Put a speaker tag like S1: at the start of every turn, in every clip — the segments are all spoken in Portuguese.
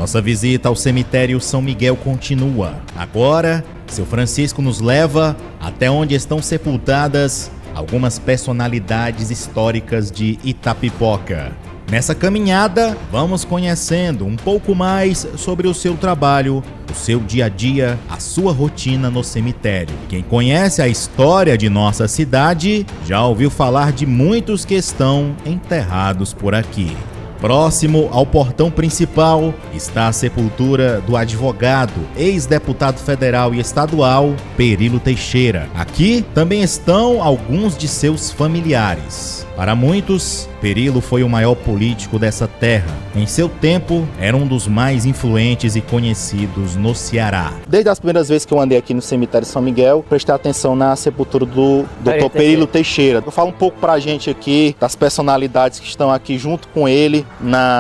S1: Nossa visita ao cemitério São Miguel continua. Agora, seu Francisco nos leva até onde estão sepultadas algumas personalidades históricas de Itapipoca. Nessa caminhada, vamos conhecendo um pouco mais sobre o seu trabalho, o seu dia a dia, a sua rotina no cemitério. Quem conhece a história de nossa cidade já ouviu falar de muitos que estão enterrados por aqui. Próximo ao portão principal está a sepultura do advogado, ex-deputado federal e estadual, Perilo Teixeira. Aqui também estão alguns de seus familiares. Para muitos, Perilo foi o maior político dessa terra. Em seu tempo, era um dos mais influentes e conhecidos no Ceará.
S2: Desde as primeiras vezes que eu andei aqui no cemitério São Miguel, prestei atenção na sepultura do Dr. Perilo Teixeira. Eu falo um pouco pra gente aqui das personalidades que estão aqui junto com ele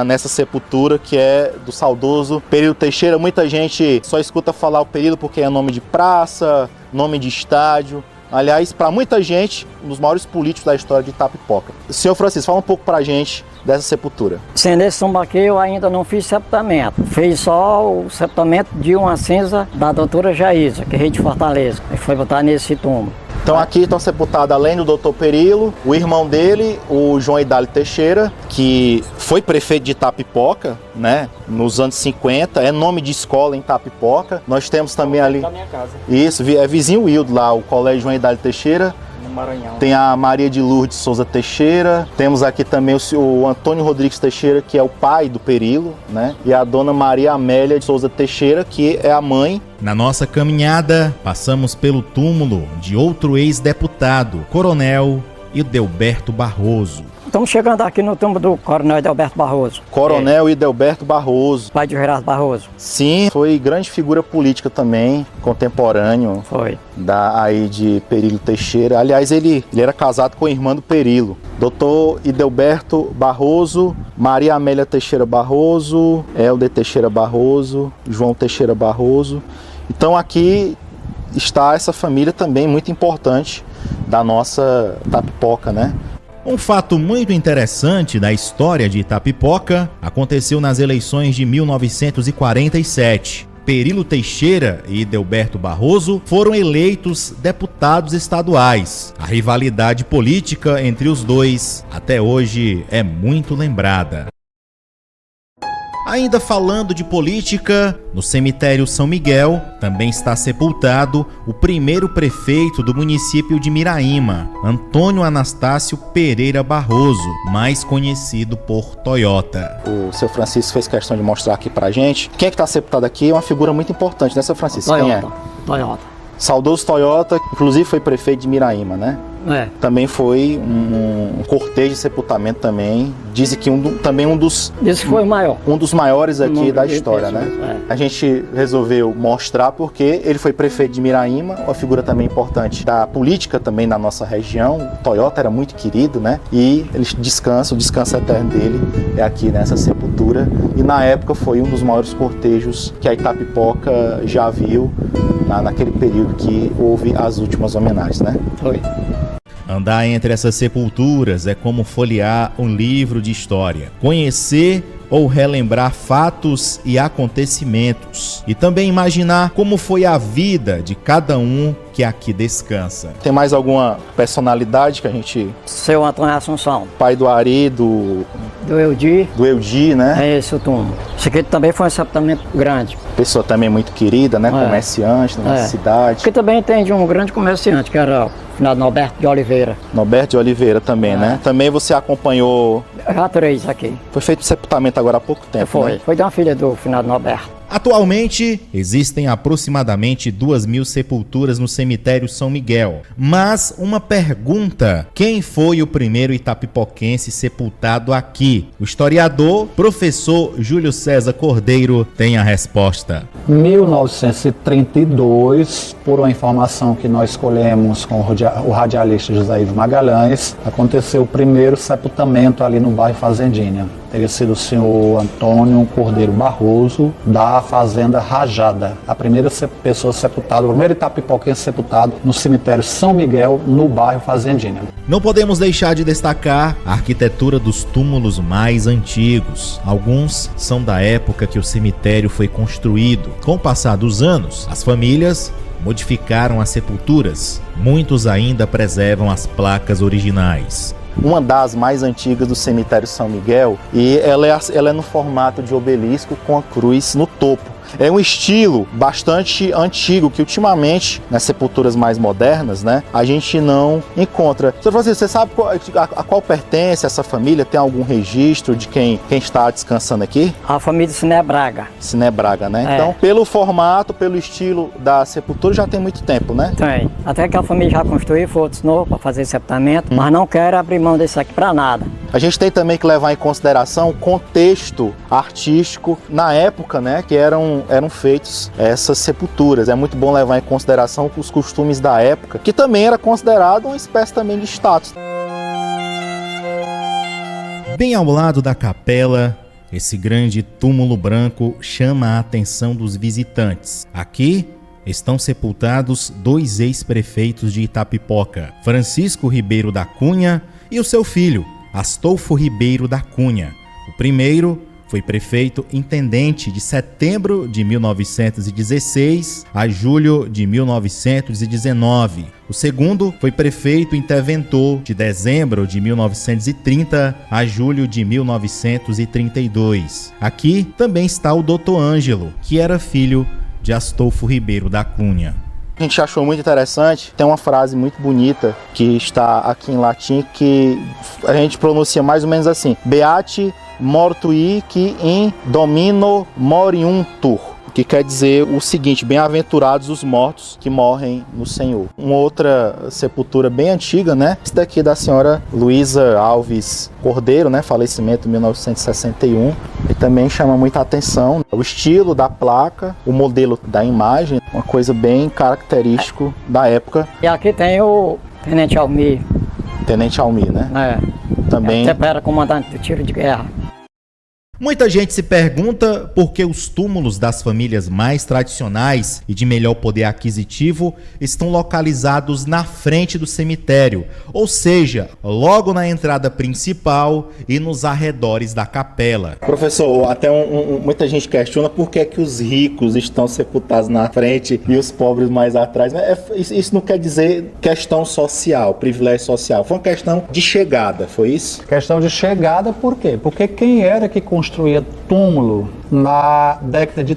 S2: nessa sepultura, que é do saudoso Perilo Teixeira. Muita gente só escuta falar o Perilo porque é nome de praça, nome de estádio. Aliás, para muita gente, um dos maiores políticos da história de Itapipoca. Senhor Francisco, fala um pouco pra gente dessa sepultura.
S3: Sim, nesse tumbo aqui eu ainda não fiz sepultamento. Fiz só o sepultamento de uma cinza da doutora Jaísa, que é rei de Fortaleza, e foi botar nesse túmulo.
S2: Então aqui estão sepultados, além do Dr. Perilo, o irmão dele, o João Idálio Teixeira, que foi prefeito de Itapipoca, né, nos anos 50, é nome de escola em Itapipoca. Nós temos também ali...
S3: Da minha casa.
S2: Isso, é vizinho Wildo lá, o Colégio João Idálio Teixeira.
S3: Maranhão.
S2: Tem a Maria de Lourdes Souza Teixeira, temos aqui também o Antônio Rodrigues Teixeira, que é o pai do Perilo, né? E a dona Maria Amélia de Souza Teixeira, que é a mãe.
S1: Na nossa caminhada, passamos pelo túmulo de outro ex-deputado, Coronel Idelberto Barroso.
S3: Estamos chegando aqui no túmulo do Coronel Idelberto Barroso.
S2: Coronel Idelberto Barroso.
S3: Pai de Gerardo Barroso.
S2: Sim, foi grande figura política também, contemporâneo.
S3: Foi.
S2: Aí de Perilo Teixeira. Aliás, ele era casado com a irmã do Perilo. Doutor Idelberto Barroso, Maria Amélia Teixeira Barroso, Helder Teixeira Barroso, João Teixeira Barroso. Então aqui está essa família também muito importante da nossa Itapipoca, né?
S1: Um fato muito interessante da história de Itapipoca aconteceu nas eleições de 1947. Perilo Teixeira e Idelberto Barroso foram eleitos deputados estaduais. A rivalidade política entre os dois até hoje é muito lembrada. Ainda falando de política, no cemitério São Miguel também está sepultado o primeiro prefeito do município de Miraíma, Antônio Anastácio Pereira Barroso, mais conhecido por Toyota.
S2: O seu Francisco fez questão de mostrar aqui pra gente. Quem é que está sepultado aqui é uma figura muito importante, né, seu Francisco?
S3: Toyota.
S2: Quem é?
S3: Toyota.
S2: Saudoso Toyota, inclusive foi prefeito de Miraíma, né?
S3: É.
S2: Também foi um cortejo de sepultamento também. Dizem que também um dos...
S3: Esse foi o maior.
S2: Um dos maiores aqui da história, né?
S3: É.
S2: A gente resolveu mostrar porque ele foi prefeito de Miraíma, uma figura também importante da política também na nossa região. O Toyota era muito querido, né? E ele descansa, o descanso eterno dele é aqui nessa sepultura. E na época foi um dos maiores cortejos que a Itapipoca já viu naquele período que houve as últimas homenagens, né?
S3: Foi.
S1: Andar entre essas sepulturas é como folhear um livro de história. Conhecer ou relembrar fatos e acontecimentos. E também imaginar como foi a vida de cada um que aqui descansa.
S2: Tem mais alguma personalidade que a gente...
S3: Seu Antônio Assunção.
S2: Pai do Ari, do Eudi, né?
S3: É esse o túmulo. Isso aqui também foi um sepultamento grande.
S2: Pessoa também muito querida, né? Comerciante na nossa cidade.
S3: Aqui também tem de um grande comerciante, que era o finado Norberto de Oliveira.
S2: Norberto de Oliveira também, né? Também você acompanhou...
S3: Já 3 aqui.
S2: Foi feito sepultamento agora há pouco tempo,
S3: Foi.
S2: né?
S3: Foi de uma filha do finado Norberto.
S1: Atualmente, existem aproximadamente 2.000 sepulturas no cemitério São Miguel. Mas uma pergunta: quem foi o primeiro itapipoquense sepultado aqui? O historiador, professor Júlio César Cordeiro, tem a resposta.
S4: 1932, por uma informação que nós escolhemos com o radialista José Ivo Magalhães, aconteceu o primeiro sepultamento ali no bairro Fazendinha. teria sido o senhor Antônio Cordeiro Barroso, da fazenda Rajada, a primeira pessoa sepultada, o primeiro itapipoquense sepultado no cemitério São Miguel, no bairro Fazendinha.
S1: Não podemos deixar de destacar a arquitetura dos túmulos mais antigos. Alguns são da época que o cemitério foi construído. Com o passar dos anos, as famílias modificaram as sepulturas. Muitos ainda preservam as placas originais.
S2: Uma das mais antigas do cemitério São Miguel, e ela é no formato de obelisco com a cruz no topo. É um estilo bastante antigo que ultimamente, nas sepulturas mais modernas, né, a gente não encontra. Sr. Francisco, você sabe a qual pertence essa família? Tem algum registro de quem está descansando aqui?
S3: A família Sinebraga.
S2: Sinebraga, né?
S3: É.
S2: Então, pelo formato, pelo estilo da sepultura, já tem muito tempo, né?
S3: Tem. Até que a família já construiu, foi outros novos para fazer sepultamento, mas não quero abrir mão desse aqui para nada.
S2: A gente tem também que levar em consideração o contexto artístico na época, né, que eram feitos essas sepulturas. É muito bom levar em consideração os costumes da época, que também era considerado uma espécie também de status.
S1: Bem ao lado da capela, esse grande túmulo branco chama a atenção dos visitantes. Aqui estão sepultados 2 ex-prefeitos de Itapipoca, Francisco Ribeiro da Cunha e o seu filho, Astolfo Ribeiro da Cunha. O primeiro foi prefeito intendente de setembro de 1916 a julho de 1919. O segundo foi prefeito interventor de dezembro de 1930 a julho de 1932. Aqui também está o Dr. Ângelo, que era filho de Astolfo Ribeiro da Cunha.
S2: A gente achou muito interessante, tem uma frase muito bonita que está aqui em latim que a gente pronuncia mais ou menos assim: Beati mortui qui in domino moriuntur, que quer dizer o seguinte: bem-aventurados os mortos que morrem no Senhor. Uma outra sepultura bem antiga, né? Essa daqui da senhora Luísa Alves Cordeiro, né? Falecimento em 1961. E também chama muita atenção o estilo da placa, o modelo da imagem, uma coisa bem característico da época.
S3: E aqui tem o Tenente Almir.
S2: Tenente Almir, né? Também
S3: Até era comandante do tiro de guerra.
S1: Muita gente se pergunta por que os túmulos das famílias mais tradicionais e de melhor poder aquisitivo estão localizados na frente do cemitério, ou seja, logo na entrada principal e nos arredores da capela.
S2: Professor, até muita gente questiona por que os ricos estão sepultados na frente e os pobres mais atrás. Mas isso não quer dizer questão social, privilégio social. Foi uma questão de chegada, foi isso?
S4: Questão de chegada, por quê? Porque quem era que construía túmulo na década de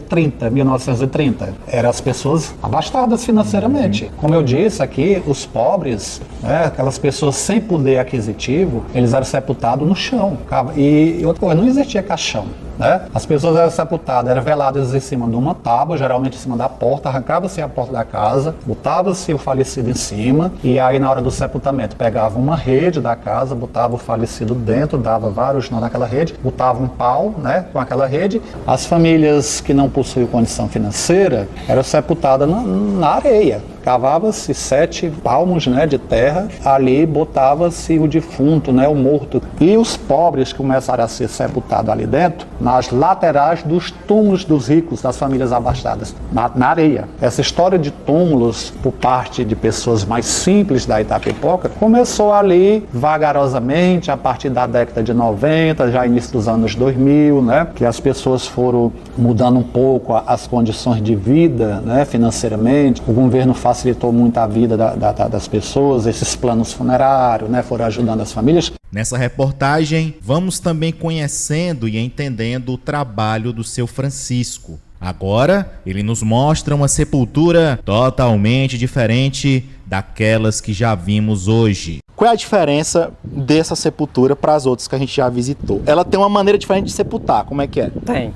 S4: 1930? Eram as pessoas abastadas financeiramente. Como eu disse aqui, os pobres, né, aquelas pessoas sem poder aquisitivo, eles eram sepultados no chão. E outra coisa, não existia caixão. Né? As pessoas eram sepultadas, eram veladas em cima de uma tábua, geralmente em cima da porta, arrancava-se a porta da casa, botava-se o falecido em cima, e aí na hora do sepultamento pegava uma rede da casa, botava o falecido dentro, dava vários nós naquela rede, botava um pau, né, com aquela rede. As famílias que não possuíam condição financeira eram sepultadas na areia. Cavava-se 7 palmos, né, de terra, ali botava-se o defunto, né, o morto. E os pobres começaram a ser sepultados ali dentro, nas laterais dos túmulos dos ricos, das famílias abastadas, na areia. Essa história de túmulos por parte de pessoas mais simples da Itapipoca começou ali vagarosamente, a partir da década de 90, já início dos anos 2000, né, que as pessoas foram mudando um pouco as condições de vida, né, financeiramente. O governo facilitou muito a vida das pessoas, esses planos funerários, né, foram ajudando as famílias.
S1: Nessa reportagem, vamos também conhecendo e entendendo o trabalho do seu Francisco. Agora, ele nos mostra uma sepultura totalmente diferente daquelas que já vimos hoje.
S2: Qual é a diferença dessa sepultura para as outras que a gente já visitou? Ela tem uma maneira diferente de sepultar, como é que é?
S3: Tem.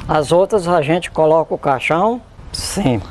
S3: As outras a gente coloca o caixão de cima,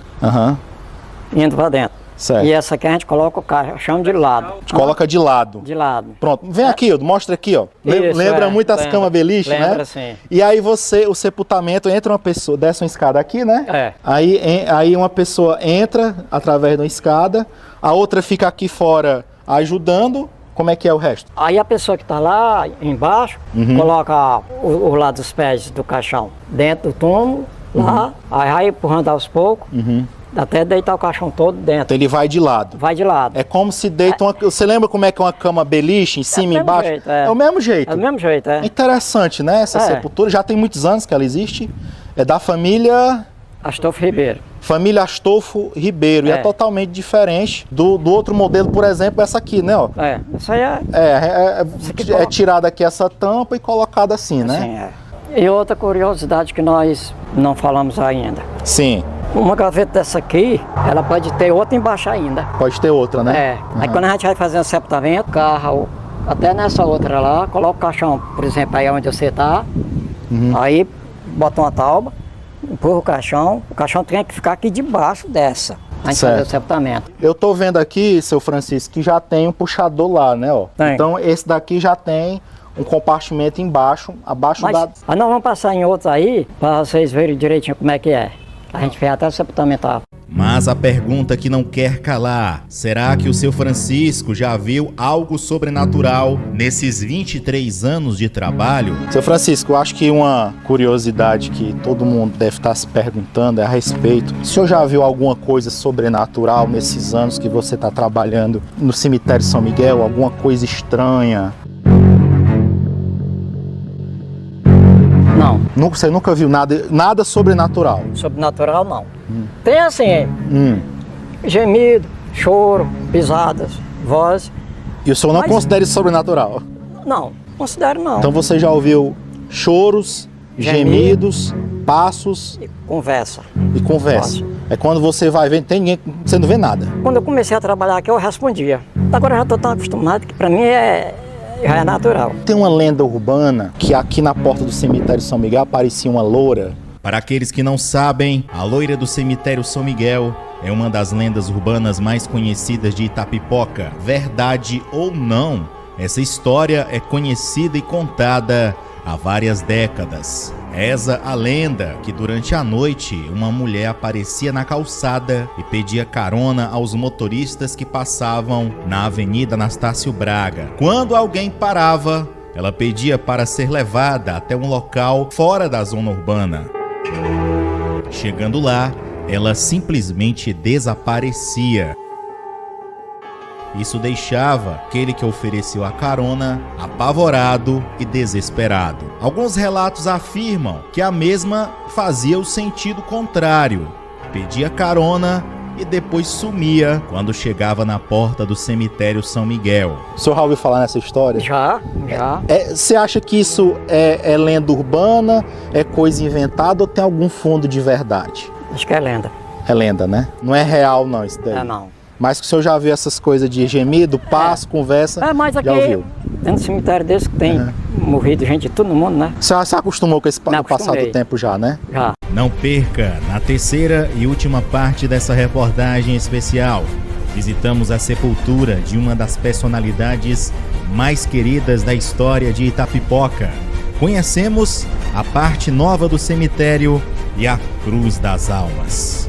S3: indo para dentro.
S2: Certo.
S3: E essa aqui a gente coloca o caixão de lado.
S2: Coloca de lado.
S3: De lado.
S2: Pronto. Vem aqui, mostra aqui, ó.
S3: Isso,
S2: lembra muito as camas beliche, né?
S3: Lembra, sim.
S2: E aí o sepultamento, entra uma pessoa, desce uma escada aqui, né?
S3: É.
S2: Aí uma pessoa entra através de uma escada, a outra fica aqui fora ajudando Como é que é o resto?
S3: Aí a pessoa que está lá embaixo coloca o lado dos pés do caixão dentro do túmulo, lá, aí vai empurrando aos poucos, até deitar o caixão todo dentro.
S2: Então ele vai de lado.
S3: Vai de lado.
S2: É como se deita uma... Você lembra como é que é uma cama beliche, em cima e embaixo?
S3: Jeito,
S2: é o mesmo jeito.
S3: É do mesmo jeito, é.
S2: Interessante, né? Essa sepultura já tem muitos anos que ela existe. É da família...
S3: Astolfo Ribeiro.
S2: Família Astolfo Ribeiro. E é totalmente diferente do outro modelo, por exemplo, essa aqui, né? Ó.
S3: Isso aí é...
S2: É tirada aqui essa tampa e colocada assim, né?
S3: Sim, é. E outra curiosidade que nós não falamos ainda.
S2: Sim.
S3: Uma gaveta dessa aqui, ela pode ter outra embaixo ainda.
S2: Pode ter outra, né?
S3: Aí quando a gente vai fazer um sepultamento, carro, até nessa outra lá, coloca o caixão, por exemplo, aí onde você tá, aí bota uma tauba, empurra o caixão tem que ficar aqui debaixo dessa, a gente fazer o sepultamento.
S2: Eu tô vendo aqui, seu Francisco, que já tem um puxador lá, né? Ó.
S3: Tem.
S2: Então esse daqui já tem um compartimento embaixo, abaixo da...
S3: Mas nós vamos passar em outros aí, para vocês verem direitinho como é que é. A gente fez até o sepultamento.
S1: Mas a pergunta que não quer calar, será que o seu Francisco já viu algo sobrenatural nesses 23 anos de trabalho?
S2: Seu Francisco, eu acho que uma curiosidade que todo mundo deve estar se perguntando é a respeito. O senhor já viu alguma coisa sobrenatural nesses anos que você está trabalhando no cemitério São Miguel? Alguma coisa estranha?
S3: Não.
S2: Você nunca viu nada sobrenatural?
S3: Sobrenatural, não. Tem assim, gemido, choro, pisadas, voz.
S2: E o senhor não considera isso sobrenatural?
S3: Não, considero não.
S2: Então você já ouviu choros, gemidos, passos
S3: E conversa.
S2: e conversa. É quando você vai ver, tem ninguém, você não vê nada.
S3: Quando eu comecei a trabalhar aqui, eu respondia. Agora eu já estou tão acostumado que para mim já é natural.
S2: Tem uma lenda urbana que aqui na porta do cemitério São Miguel aparecia uma loura.
S1: Para aqueles que não sabem, a loira do cemitério São Miguel é uma das lendas urbanas mais conhecidas de Itapipoca. Verdade ou não, essa história é conhecida e contada há várias décadas. Reza a lenda que durante a noite uma mulher aparecia na calçada e pedia carona aos motoristas que passavam na Avenida Anastácio Braga. Quando alguém parava, ela pedia para ser levada até um local fora da zona urbana. Chegando lá, ela simplesmente desaparecia. Isso deixava aquele que ofereceu a carona apavorado e desesperado. Alguns relatos afirmam que a mesma fazia o sentido contrário. Pedia carona e depois sumia quando chegava na porta do cemitério São Miguel.
S2: O senhor já ouviu falar nessa história?
S3: Já.
S2: Você acha que isso é lenda urbana, é coisa inventada ou tem algum fundo de verdade?
S3: Acho que é lenda.
S2: É lenda, né? Não é real não isso daí.
S3: Não.
S2: Mas que o senhor já viu essas coisas de gemido, passo, conversa,
S3: Mas aqui,
S2: já ouviu?
S3: dentro do cemitério desse que tem morrido gente de todo mundo, né?
S2: Você se acostumou com esse passar do tempo já, né?
S3: Já.
S1: Não perca, na terceira e última parte dessa reportagem especial, visitamos a sepultura de uma das personalidades mais queridas da história de Itapipoca. Conhecemos a parte nova do cemitério e a Cruz das Almas.